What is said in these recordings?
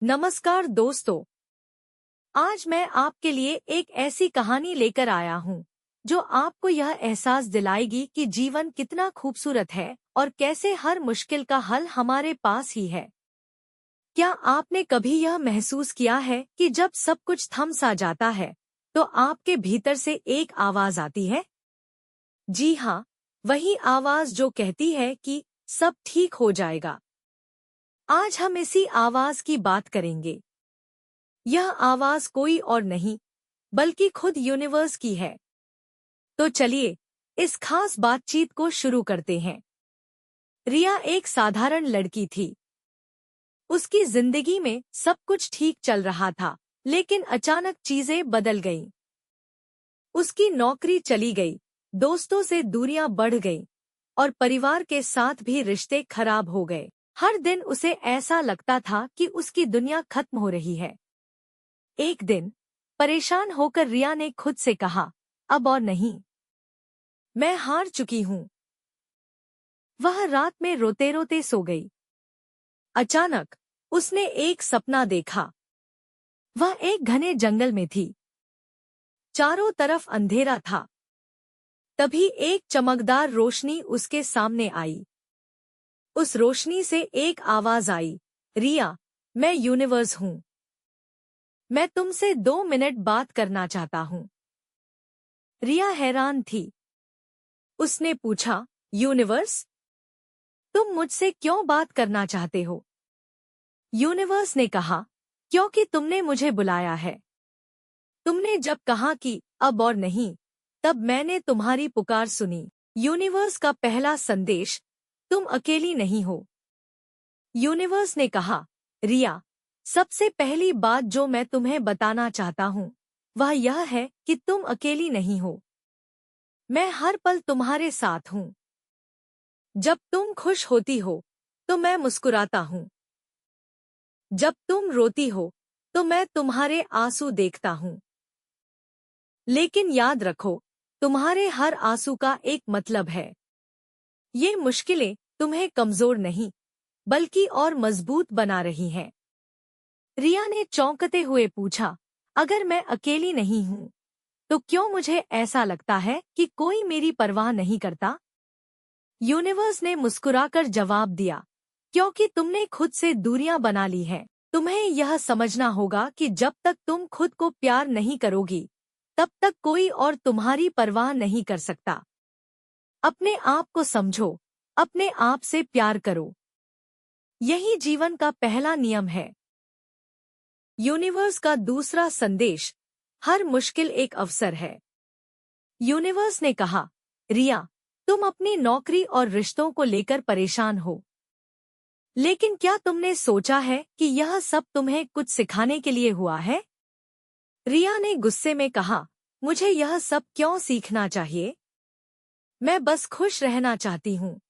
नमस्कार दोस्तों। आज मैं आपके लिए एक ऐसी कहानी लेकर आया हूँ जो आपको यह एहसास दिलाएगी कि जीवन कितना खूबसूरत है और कैसे हर मुश्किल का हल हमारे पास ही है। क्या आपने कभी यह महसूस किया है कि जब सब कुछ थम सा जाता है तो आपके भीतर से एक आवाज आती है? जी हाँ, वही आवाज जो कहती है कि सब ठीक हो जाएगा। आज हम इसी आवाज की बात करेंगे। यह आवाज कोई और नहीं बल्कि खुद यूनिवर्स की है। तो चलिए इस खास बातचीत को शुरू करते हैं। रिया एक साधारण लड़की थी। उसकी जिंदगी में सब कुछ ठीक चल रहा था, लेकिन अचानक चीजें बदल गईं। उसकी नौकरी चली गई, दोस्तों से दूरियां बढ़ गईं और परिवार के साथ भी रिश्ते खराब हो गए। हर दिन उसे ऐसा लगता था कि उसकी दुनिया खत्म हो रही है। एक दिन परेशान होकर रिया ने खुद से कहा, अब और नहीं, मैं हार चुकी हूँ। वह रात में रोते रोते सो गई। अचानक उसने एक सपना देखा। वह एक घने जंगल में थी। चारों तरफ अंधेरा था। तभी एक चमकदार रोशनी उसके सामने आई। उस रोशनी से एक आवाज आई, रिया, मैं यूनिवर्स हूँ। मैं तुमसे 2 मिनट बात करना चाहता हूँ। रिया हैरान थी। उसने पूछा, यूनिवर्स, तुम मुझसे क्यों बात करना चाहते हो? यूनिवर्स ने कहा, क्योंकि तुमने मुझे बुलाया है। तुमने जब कहा कि अब और नहीं, तब मैंने तुम्हारी पुकार सुनी। यूनिवर्स का पहला संदेश, तुम अकेली नहीं हो। यूनिवर्स ने कहा, रिया, सबसे पहली बात जो मैं तुम्हें बताना चाहता हूँ वह यह है कि तुम अकेली नहीं हो। मैं हर पल तुम्हारे साथ हूँ। जब तुम खुश होती हो तो मैं मुस्कुराता हूँ। जब तुम रोती हो तो मैं तुम्हारे आंसू देखता हूँ। लेकिन याद रखो, तुम्हारे हर आंसू का एक मतलब है। ये मुश्किलें तुम्हें कमजोर नहीं बल्कि और मजबूत बना रही हैं। रिया ने चौंकते हुए पूछा, अगर मैं अकेली नहीं हूँ तो क्यों मुझे ऐसा लगता है कि कोई मेरी परवाह नहीं करता? यूनिवर्स ने मुस्कुराकर जवाब दिया, क्योंकि तुमने खुद से दूरियां बना ली हैं। तुम्हें यह समझना होगा कि जब तक तुम खुद को प्यार नहीं करोगी, तब तक कोई और तुम्हारी परवाह नहीं कर सकता। अपने आप को समझो, अपने आप से प्यार करो। यही जीवन का पहला नियम है। यूनिवर्स का दूसरा संदेश, हर मुश्किल एक अवसर है। यूनिवर्स ने कहा, रिया, तुम अपनी नौकरी और रिश्तों को लेकर परेशान हो। लेकिन क्या तुमने सोचा है कि यह सब तुम्हें कुछ सिखाने के लिए हुआ है? रिया ने गुस्से में कहा, मुझे यह सब क्यों सीखना चाहिए? मैं बस खुश रहना चाहती हूँ।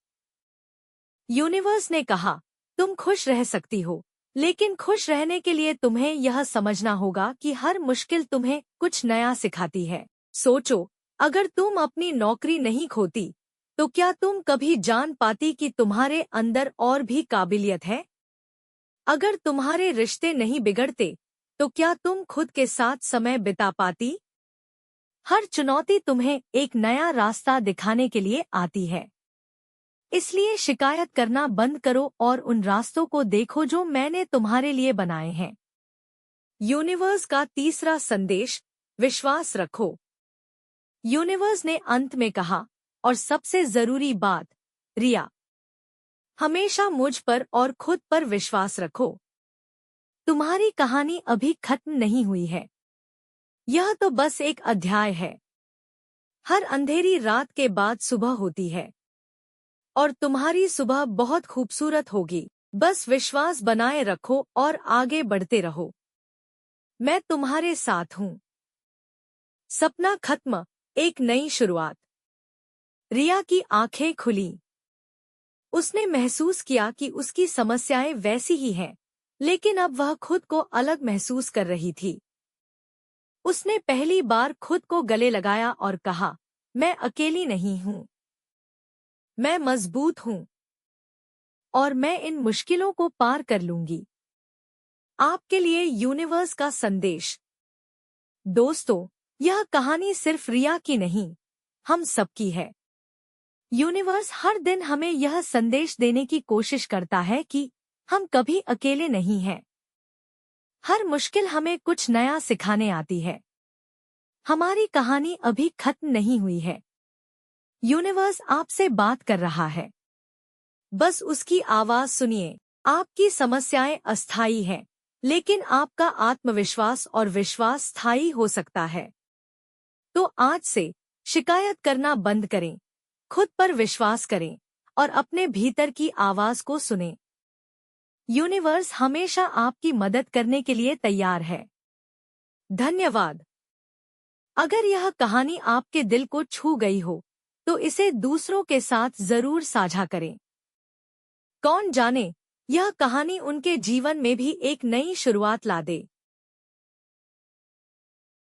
यूनिवर्स ने कहा, तुम खुश रह सकती हो, लेकिन खुश रहने के लिए तुम्हें यह समझना होगा कि हर मुश्किल तुम्हें कुछ नया सिखाती है। सोचो, अगर तुम अपनी नौकरी नहीं खोती, तो क्या तुम कभी जान पाती कि तुम्हारे अंदर और भी काबिलियत है? अगर तुम्हारे रिश्ते नहीं बिगड़ते, तो क्या तुम खुद के साथ समय बिता पाती? हर चुनौती तुम्हें एक नया रास्ता दिखाने के लिए आती है। इसलिए शिकायत करना बंद करो और उन रास्तों को देखो जो मैंने तुम्हारे लिए बनाए हैं। यूनिवर्स का तीसरा संदेश, विश्वास रखो। यूनिवर्स ने अंत में कहा, और सबसे जरूरी बात, रिया, हमेशा मुझ पर और खुद पर विश्वास रखो। तुम्हारी कहानी अभी खत्म नहीं हुई है। यह तो बस एक अध्याय है। हर अंधेरी रात के बाद सुबह होती है और तुम्हारी सुबह बहुत खूबसूरत होगी। बस विश्वास बनाए रखो और आगे बढ़ते रहो। मैं तुम्हारे साथ हूँ। सपना खत्म, एक नई शुरुआत। रिया की आंखें खुली। उसने महसूस किया कि उसकी समस्याएं वैसी ही हैं, लेकिन अब वह खुद को अलग महसूस कर रही थी। उसने पहली बार खुद को गले लगाया और कहा, मैं अकेली नहीं हूँ। मैं मजबूत हूँ और मैं इन मुश्किलों को पार कर लूंगी। आपके लिए यूनिवर्स का संदेश। दोस्तों, यह कहानी सिर्फ रिया की नहीं, हम सबकी है। यूनिवर्स हर दिन हमें यह संदेश देने की कोशिश करता है कि हम कभी अकेले नहीं हैं। हर मुश्किल हमें कुछ नया सिखाने आती है। हमारी कहानी अभी खत्म नहीं हुई है। यूनिवर्स आपसे बात कर रहा है। बस उसकी आवाज सुनिए। आपकी समस्याएं अस्थायी हैं, लेकिन आपका आत्मविश्वास और विश्वास स्थायी हो सकता है। तो आज से शिकायत करना बंद करें, खुद पर विश्वास करें और अपने भीतर की आवाज को सुनें। यूनिवर्स हमेशा आपकी मदद करने के लिए तैयार है। धन्यवाद। अगर यह कहानी आपके दिल को छू गई हो, तो इसे दूसरों के साथ जरूर साझा करें। कौन जाने, यह कहानी उनके जीवन में भी एक नई शुरुआत ला दे।